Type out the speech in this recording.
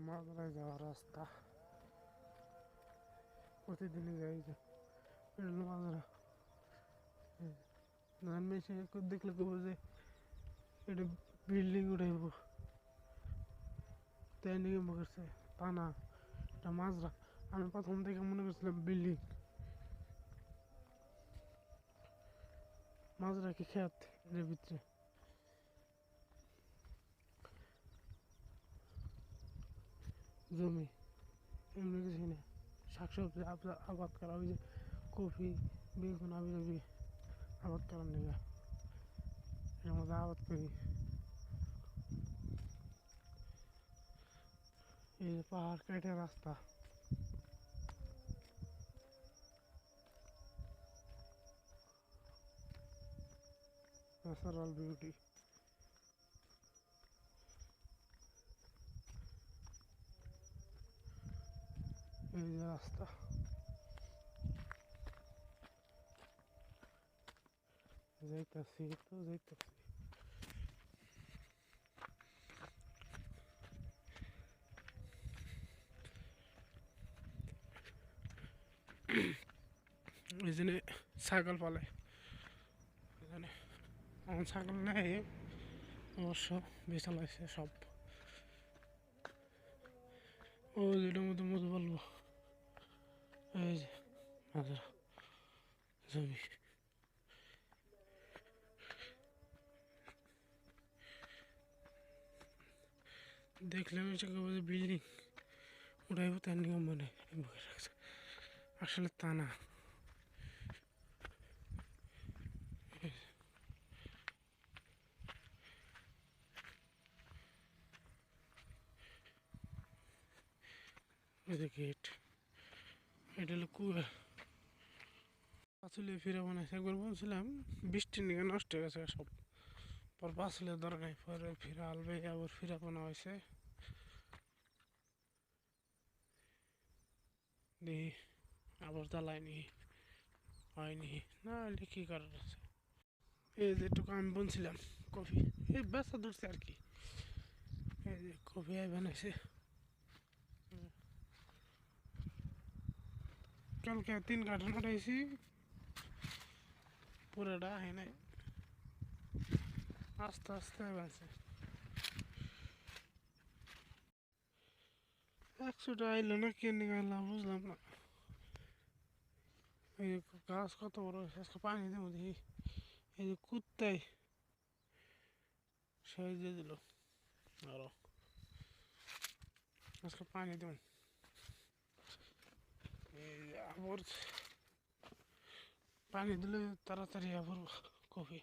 মাদ্রায় যাওয়ার রাস্তা প্রতিদিনই যাই যে মাদ্রা মেশিন দেখলে কেবো যে এটা বিল্ডিং উঠাইব তাই নাকি মনে করছে তা না এটা মাজরা। আমি প্রথম থেকে মনে করছিলাম বিল্ডিং, মাজরা কি খেত এর ভিতরে। জমি এমনি কিছু না, শাকসবজি আবাদ করা, ওই যে কফি বেগুন আবি যাবি আবাদ করার নিয়ে এর মধ্যে আবাদ করি। এই যে পাহাড় কেটে রাস্তা, ন্যাচারাল বিউটি। এই যে রাস্তা, যাইতাছি তো যাইতাছি। এখানে ছাগল পালে, এখানে আমার ছাগল নেই অবশ্য, বিশাল আছে সব। ও যেটার মধ্যে মধু বলবো, এই যে মাজরা জমি। দেখলাম এটা বিল্ডিং উঠাইব তার নিয়ম মনে রাখছে, আসলে তা না। গেট, এটা হলো কুয়া। পাঁচুলিয়া ফিরে বানাইছে, একবার বলছিলাম বৃষ্টির নিয়ে নষ্ট হয়ে গেছে সব, পর পাঁচুলিয়া ধরে নাই, পরে ফিরে আলবে আবার ফিরে বানা হয়েছে। দেখি আবার জ্বালায়নি, হয়নি না, এটা কি করার আছে। এই যেটুকু আমি বলছিলাম কফি, এই বেচা ধরছে আর কি। এই যে কফি বানাইছে, কালকে 3 কার্টন উঠাইছি, পুরোটা হয় নাই, আস্তে আস্তে বানছে। 100টা আইলো না, কেন আইলাম বুঝলাম না। এই যে গাছ কত বড় হয়েছে, আজকে পানি দেবো দেখি। এই যে কুত্তায় সেই দিয়ে দিল, আরো আজকে পানি দেব। এই আবার পানি দিলে তাড়াতাড়ি আবার কফি